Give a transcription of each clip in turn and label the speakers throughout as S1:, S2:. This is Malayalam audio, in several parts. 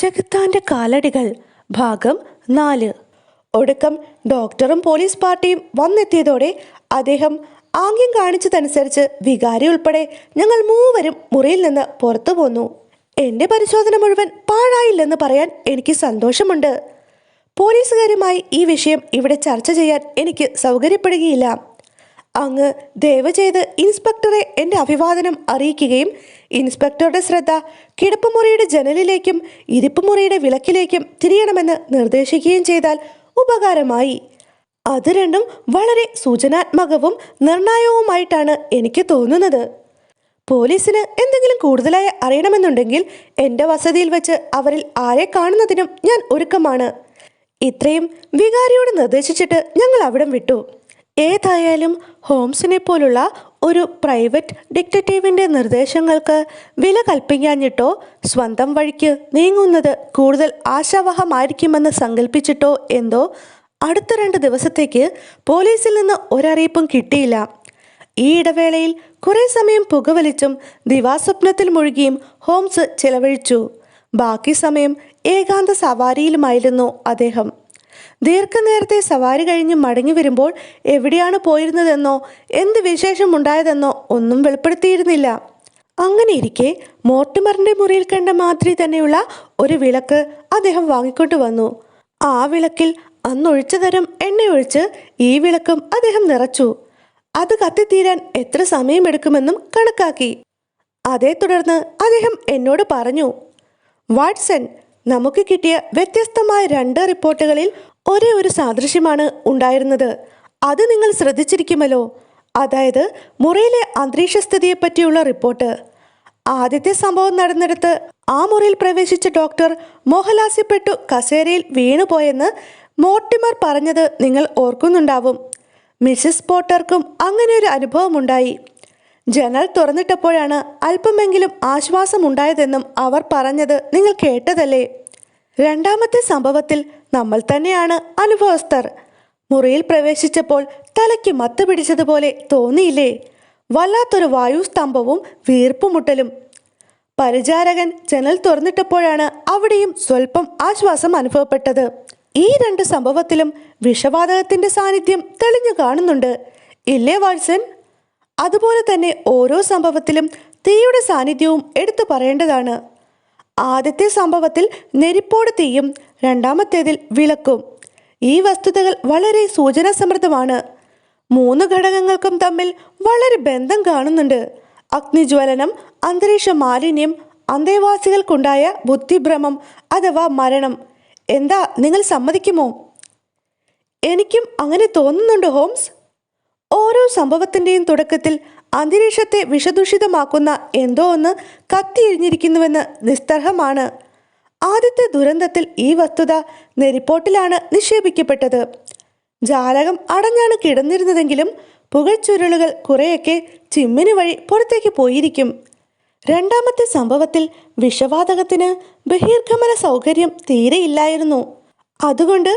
S1: ചെകുത്താന്റെ കാലടികൾ ഭാഗം 4. ഒടുക്കം ഡോക്ടറും പോലീസ് പാർട്ടിയും വന്നെത്തിയതോടെ അദ്ദേഹം ആംഗ്യം കാണിച്ചതനുസരിച്ച് വികാരി ഉൾപ്പെടെ ഞങ്ങൾ മൂവരും മുറിയിൽ നിന്ന് പുറത്തു പോന്നു. എൻ്റെ പരിശോധന മുഴുവൻ പാഴായില്ലെന്ന് പറയാൻ എനിക്ക് സന്തോഷമുണ്ട്. പോലീസുകാരുമായി ഈ വിഷയം ഇവിടെ ചർച്ച ചെയ്യാൻ എനിക്ക് സൗകര്യപ്പെടുകയില്ല. അങ്ങ് ദയവ് ചെയ്ത് ഇൻസ്പെക്ടറെ എൻ്റെ അഭിവാദനം അറിയിക്കുകയും ഇൻസ്പെക്ടറുടെ ശ്രദ്ധ കിടപ്പുമുറിയുടെ ജനലിലേക്കും ഇരിപ്പുമുറിയുടെ വിളക്കിലേക്കും തിരിയണമെന്ന് നിർദ്ദേശിക്കുകയും ചെയ്താൽ ഉപകാരമായി. അത് രണ്ടും വളരെ സൂചനാത്മകവും നിർണായകവുമായിട്ടാണ് എനിക്ക് തോന്നുന്നത്. പോലീസിന് എന്തെങ്കിലും കൂടുതലായി അറിയണമെന്നുണ്ടെങ്കിൽ എൻ്റെ വസതിയിൽ വെച്ച് അവരിൽ ആരെ കാണുന്നതിനും ഞാൻ ഒരുക്കമാണ്. ഇത്രയും വികാരിയോട് നിർദ്ദേശിച്ചിട്ട് ഞങ്ങൾ അവിടം വിട്ടു. ഏതായാലും ഹോംസിനെ പോലുള്ള ഒരു പ്രൈവറ്റ് ഡിറ്റക്റ്റീവിൻ്റെ നിർദ്ദേശങ്ങൾക്ക് വില കൽപ്പിക്കാഞ്ഞിട്ടോ സ്വന്തം വഴിക്ക് നീങ്ങുന്നത് കൂടുതൽ ആശാവഹമായിരിക്കുമെന്ന് സങ്കല്പിച്ചിട്ടോ എന്തോ അടുത്ത 2 ദിവസത്തേക്ക് പോലീസിൽ നിന്ന് ഒരറിയിപ്പും കിട്ടിയില്ല. ഈ ഇടവേളയിൽ കുറേ സമയം പുകവലിച്ചും ദിവാസ്വപ്നത്തിൽ മുഴുകിയും ഹോംസ് ചിലവഴിച്ചു. ബാക്കി സമയം ഏകാന്ത സവാരിയിലുമായിരുന്നു അദ്ദേഹം. ദീർഘനേരത്തെ സവാരി കഴിഞ്ഞ് മടങ്ങി വരുമ്പോൾ എവിടെയാണ് പോയിരുന്നതെന്നോ എന്ത് വിശേഷമുണ്ടായതെന്നോ ഒന്നും വെളിപ്പെടുത്തിയിരുന്നില്ല. അങ്ങനെയിരിക്കെ മോർട്ടിമറിൻ്റെ മുറിയിൽ കണ്ട മാതിരി തന്നെയുള്ള ഒരു വിളക്ക് അദ്ദേഹം വാങ്ങിക്കൊണ്ടു വന്നു. ആ വിളക്കിൽ അന്നൊഴിച്ച തരം എണ്ണയൊഴിച്ച് ഈ വിളക്കും അദ്ദേഹം നിറച്ചു. അത് കത്തിത്തീരാൻ എത്ര സമയമെടുക്കുമെന്നും കണക്കാക്കി. അതേ തുടർന്ന് അദ്ദേഹം എന്നോട് പറഞ്ഞു, വാട്സൺ, നമുക്ക് കിട്ടിയ വ്യത്യസ്തമായ 2 റിപ്പോർട്ടുകളിൽ ഒരേ ഒരു സാദൃശ്യമാണ് ഉണ്ടായിരുന്നത്. അത് നിങ്ങൾ ശ്രദ്ധിച്ചിരിക്കുമല്ലോ. അതായത് മുറിയിലെ അന്തരീക്ഷസ്ഥിതിയെപ്പറ്റിയുള്ള റിപ്പോർട്ട്. ആദ്യത്തെ സംഭവം നടന്നിടത്ത് ആ മുറിയിൽ പ്രവേശിച്ച ഡോക്ടർ മോഹലാസ്യപ്പെട്ടു കസേരയിൽ വീണുപോയെന്ന് മോർട്ടിമർ പറഞ്ഞത് നിങ്ങൾ ഓർക്കുന്നുണ്ടാവും. മിസ്സിസ് പോട്ടർക്കും അങ്ങനെ ഒരു അനുഭവമുണ്ടായി. ജനൽ തുറന്നിട്ടപ്പോഴാണ് അല്പമെങ്കിലും ആശ്വാസമുണ്ടായതെന്നും അവർ പറഞ്ഞത് നിങ്ങൾ കേട്ടതല്ലേ. രണ്ടാമത്തെ സംഭവത്തിൽ നമ്മൾ തന്നെയാണ് അനുഭവസ്ഥർ. മുറിയിൽ പ്രവേശിച്ചപ്പോൾ തലയ്ക്ക് മത്ത് പിടിച്ചതുപോലെ തോന്നിയില്ലേ? വല്ലാത്തൊരു വായുസ്തംഭവും വീർപ്പുമുട്ടലും. പരിചാരകൻ ജനൽ തുറന്നിട്ടപ്പോഴാണ് അവിടെയും സ്വല്പം ആശ്വാസം അനുഭവപ്പെട്ടത്. ഈ 2 സംഭവത്തിലും വിഷവാതകത്തിന്റെ സാന്നിധ്യം തെളിഞ്ഞു കാണുന്നുണ്ട്, ഇല്ലേ വാട്സൺ? അതുപോലെ തന്നെ ഓരോ സംഭവത്തിലും തീയുടെ സാന്നിധ്യവും എടുത്തു പറയേണ്ടതാണ്. ആദ്യത്തെ സംഭവത്തിൽ നെരിപ്പോട് തീയും രണ്ടാമത്തേതിൽ വിളക്കും. ഈ വസ്തുതകൾ വളരെ സൂചനാസമൃദ്ധമാണ്. 3 ഘടകങ്ങൾക്കും തമ്മിൽ വളരെ ബന്ധം കാണുന്നുണ്ട്. അഗ്നിജ്വലനം, അന്തരീക്ഷ മാലിന്യം, അന്തേവാസികൾക്കുണ്ടായ ബുദ്ധിഭ്രമം അഥവാ മരണം. എന്താ, നിങ്ങൾ സമ്മതിക്കുമോ? എനിക്കും അങ്ങനെ തോന്നുന്നുണ്ട് ഹോംസ്. ഓരോ സംഭവത്തിൻ്റെയും തുടക്കത്തിൽ അന്തരീക്ഷത്തെ വിഷദൂഷിതമാക്കുന്ന എന്തോ ഒന്ന് കത്തിയെരിഞ്ഞിരിക്കുന്നുവെന്ന് നിസ്തർഹമാണ്. ആദ്യത്തെ ദുരന്തത്തിൽ ഈ വസ്തുത നെരിപ്പോട്ടിലാണ് നിക്ഷേപിക്കപ്പെട്ടത്. ജാലകം അടഞ്ഞാണ് കിടന്നിരുന്നതെങ്കിലും പുകച്ചുരുളുകൾ കുറേയൊക്കെ ചിമ്മിനി വഴി പുറത്തേക്ക് പോയിരിക്കും. രണ്ടാമത്തെ സംഭവത്തിൽ വിഷവാതകത്തിന് ബഹിർഗമന സൗകര്യം തീരെയില്ലായിരുന്നു. അതുകൊണ്ട്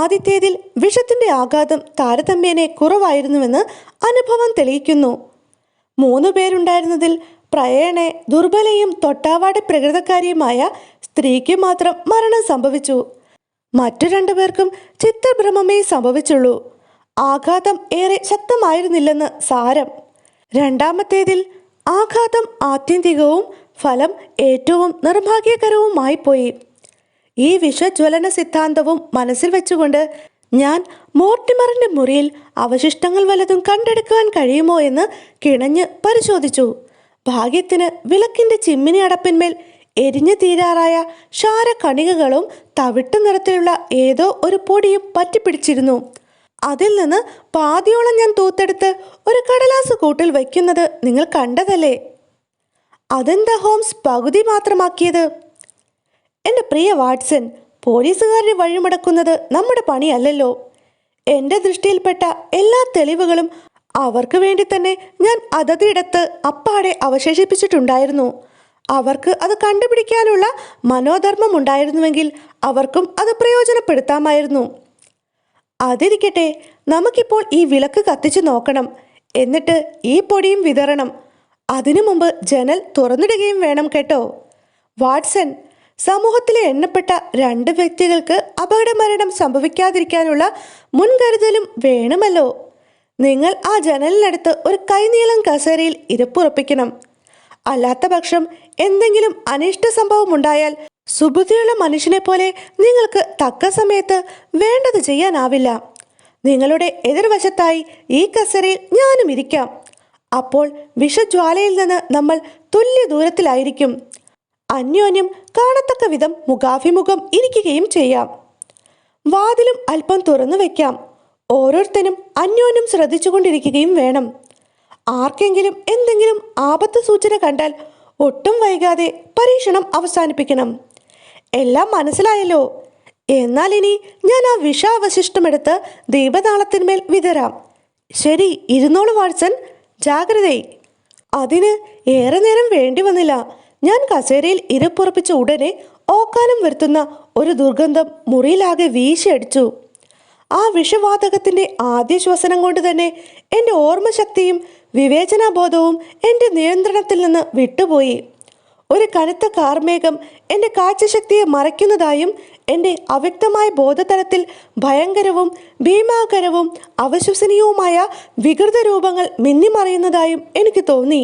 S1: ആദ്യത്തേതിൽ വിഷത്തിന്റെ ആഘാതം താരതമ്യേന കുറവായിരുന്നുവെന്ന് അനുഭവം തെളിയിക്കുന്നു. 3 പേരുണ്ടായിരുന്നതിൽ പ്രയേണെ ദുർബലയും തൊട്ടാവാട് പ്രകൃതക്കാരിയുമായ സ്ത്രീക്ക് മാത്രം മരണം സംഭവിച്ചു. മറ്റു 2 പേർക്കും ചിത്തഭ്രമമേ സംഭവിച്ചുള്ളൂ. ആഘാതം ഏറെ ശക്തമായിരുന്നില്ലെന്ന് സാരം. രണ്ടാമത്തേതിൽ ആഘാതം ആത്യന്തികവും ഫലം ഏറ്റവും നിർഭാഗ്യകരവുമായി പോയി. ഈ വിഷജ്വലന സിദ്ധാന്തവും മനസ്സിൽ വെച്ചുകൊണ്ട് ഞാൻ മോർട്ടിമറിൻ്റെ മുറിയിൽ അവശിഷ്ടങ്ങൾ വല്ലതും കണ്ടെടുക്കുവാൻ കഴിയുമോ എന്ന് കിണഞ്ഞ് പരിശോധിച്ചു. ഭാഗ്യത്തിന് വിളക്കിൻ്റെ ചിമ്മിനി അടപ്പിന്മേൽ എരിഞ്ഞു തീരാറായ ക്ഷാരകണികകളും തവിട്ട് നിറത്തിലുള്ള ഏതോ ഒരു പൊടിയും പറ്റിപ്പിടിച്ചിരുന്നു. അതിൽ നിന്ന് പാതിയോളം ഞാൻ തൂത്തെടുത്ത് ഒരു കടലാസ് കൂട്ടിൽ വയ്ക്കുന്നത് നിങ്ങൾ കണ്ടതല്ലേ. അതെന്താ ഹോംസ് പകുതി മാത്രമാക്കിയത്? എൻ്റെ പ്രിയ വാട്സൺ, പോലീസുകാരെ വഴിമുടക്കുന്നത് നമ്മുടെ പണിയല്ലല്ലോ. എൻ്റെ ദൃഷ്ടിയിൽപ്പെട്ട എല്ലാ തെളിവുകളും അവർക്ക് വേണ്ടി തന്നെ ഞാൻ അതതിടത്ത് അപ്പാടെ അവശേഷിപ്പിച്ചിട്ടുണ്ടായിരുന്നു. അവർക്ക് അത് കണ്ടുപിടിക്കാനുള്ള മനോധർമ്മം ഉണ്ടായിരുന്നുവെങ്കിൽ അവർക്കും അത് പ്രയോജനപ്പെടുത്താമായിരുന്നു. അതിരിക്കട്ടെ, നമുക്കിപ്പോൾ ഈ വിളക്ക് കത്തിച്ചു നോക്കണം. എന്നിട്ട് ഈ പൊടിയും വിതറണം. അതിനു മുമ്പ് ജനൽ തുറന്നിടുകയും വേണം കേട്ടോ. വാട്സൺ, സമൂഹത്തിലെ എണ്ണപ്പെട്ട 2 വ്യക്തികൾക്ക് അപകടമരണം സംഭവിക്കാതിരിക്കാനുള്ള മുൻകരുതലും വേണമല്ലോ. നിങ്ങൾ ആ ജനലിനടുത്ത് ഒരു കൈനീളം കസേരയിൽ ഇരപ്പുറപ്പിക്കണം. അല്ലാത്ത പക്ഷം എന്തെങ്കിലും അനിഷ്ട സംഭവം ഉണ്ടായാൽ സുബുദ്ധിയുള്ള മനുഷ്യനെ പോലെ നിങ്ങൾക്ക് തക്ക സമയത്ത് വേണ്ടത് ചെയ്യാനാവില്ല. നിങ്ങളുടെ എതിർവശത്തായി ഈ കസേരയിൽ ഞാനും ഇരിക്കാം. അപ്പോൾ വിഷജ്വാലയിൽ നിന്ന് നമ്മൾ തുല്യ ദൂരത്തിലായിരിക്കും. അന്യോന്യം കാണത്തക്ക വിധം മുഖാഭിമുഖം ഇരിക്കുകയും ചെയ്യാം. വാതിലും അല്പം തുറന്നു വയ്ക്കാം. ഓരോരുത്തരും അന്യോന്യം ശ്രദ്ധിച്ചുകൊണ്ടിരിക്കുകയും വേണം. ആർക്കെങ്കിലും എന്തെങ്കിലും ആപത്ത് സൂചന കണ്ടാൽ ഒട്ടും വൈകാതെ പരീക്ഷണം അവസാനിപ്പിക്കണം. എല്ലാം മനസ്സിലായല്ലോ. എന്നാൽ ഇനി ഞാൻ ആ വിഷാവശിഷ്ടമെടുത്ത് ദീപനാളത്തിന്മേൽ വിതരാം. ശരി, ഇരുന്നോളൂ വാട്സൺ. ജാഗ്രതേ. അതിന് ഏറെ നേരം വേണ്ടി വന്നില്ല. ഞാൻ കസേരയിൽ ഇരപ്പുറപ്പിച്ച ഉടനെ ഓക്കാനം വരുത്തുന്ന ഒരു ദുർഗന്ധം മുറിയിലാകെ വീശിയടിച്ചു. ആ വിഷവാതകത്തിൻ്റെ ആദ്യ ശ്വസനം കൊണ്ട് തന്നെ എൻ്റെ ഓർമ്മശക്തിയും വിവേചനാബോധവും എൻ്റെ നിയന്ത്രണത്തിൽ നിന്ന് വിട്ടുപോയി. ഒരു കനത്ത കാർമേഘം എൻ്റെ കാഴ്ചശക്തിയെ മറയ്ക്കുന്നതായും എൻ്റെ അവ്യക്തമായ ബോധതലത്തിൽ ഭയങ്കരവും ഭീമാകരവും അവിശ്വസനീയവുമായ വികൃത രൂപങ്ങൾ മിന്നിമറയുന്നതായും എനിക്ക് തോന്നി.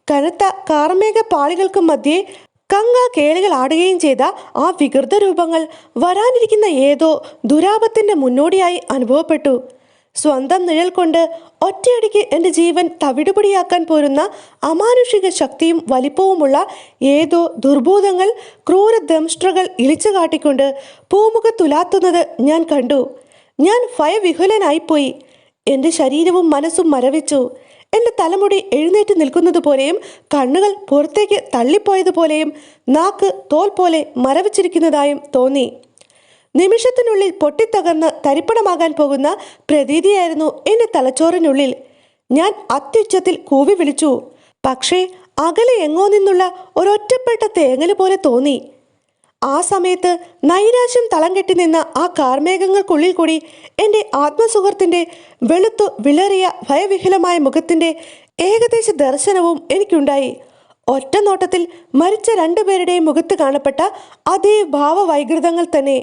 S1: കനത്ത കാർമേഘ പാളികൾക്ക് മധ്യേ കങ്കാ കേളികൾ ആടുകയും ചെയ്ത ആ വികൃത രൂപങ്ങൾ വരാനിരിക്കുന്ന ഏതോ ദുരാപത്തിൻ്റെ മുന്നോടിയായി അനുഭവപ്പെട്ടു. സ്വന്തം നിഴൽ കൊണ്ട് ഒറ്റയടിക്ക് എൻ്റെ ജീവൻ തവിടുപൊടിയാക്കാൻ പോരുന്ന അമാനുഷിക ശക്തിയും വലിപ്പവുമുള്ള ഏതോ ദുർഭൂതങ്ങൾ ക്രൂരദംഷ്ട്രകൾ ഇളിച്ചു കാട്ടിക്കൊണ്ട് പൂമുഖത്തുലാത്തുന്നത് ഞാൻ കണ്ടു. ഞാൻ ഭയവിഹുലനായിപ്പോയി. എൻ്റെ ശരീരവും മനസ്സും മരവിച്ചു. എൻ്റെ തലമുടി എഴുന്നേറ്റ് നിൽക്കുന്നത് പോലെയും കണ്ണുകൾ പുറത്തേക്ക് തള്ളിപ്പോയതുപോലെയും നാക്ക് തോൽ പോലെ മരവിച്ചിരിക്കുന്നതായും തോന്നി. നിമിഷത്തിനുള്ളിൽ പൊട്ടിത്തകർന്ന് തരിപ്പണമാകാൻ പോകുന്ന പ്രതീതിയായിരുന്നു എൻ്റെ തലച്ചോറിനുള്ളിൽ. ഞാൻ അത്യുച്ചത്തിൽ കൂവി വിളിച്ചു. പക്ഷേ അകലെ എങ്ങോ നിന്നുള്ള ഒരൊറ്റപ്പെട്ട തേങ്ങല് പോലെ തോന്നി. ആ സമയത്ത് നൈരാശ്യം തളം കെട്ടി നിന്ന ആ കാർമേഘങ്ങൾക്കുള്ളിൽ കൂടി എൻ്റെ ആത്മസുഹൃത്തിൻ്റെ വെളുത്തു വിളറിയ ഭയവിഹുലമായ മുഖത്തിൻ്റെ ഏകദേശ ദർശനവും എനിക്കുണ്ടായി. ഒറ്റ നോട്ടത്തിൽ മരിച്ച 2 പേരുടെയും മുഖത്ത് കാണപ്പെട്ട അതേ ഭാവവൈകൃതങ്ങൾ തന്നെ.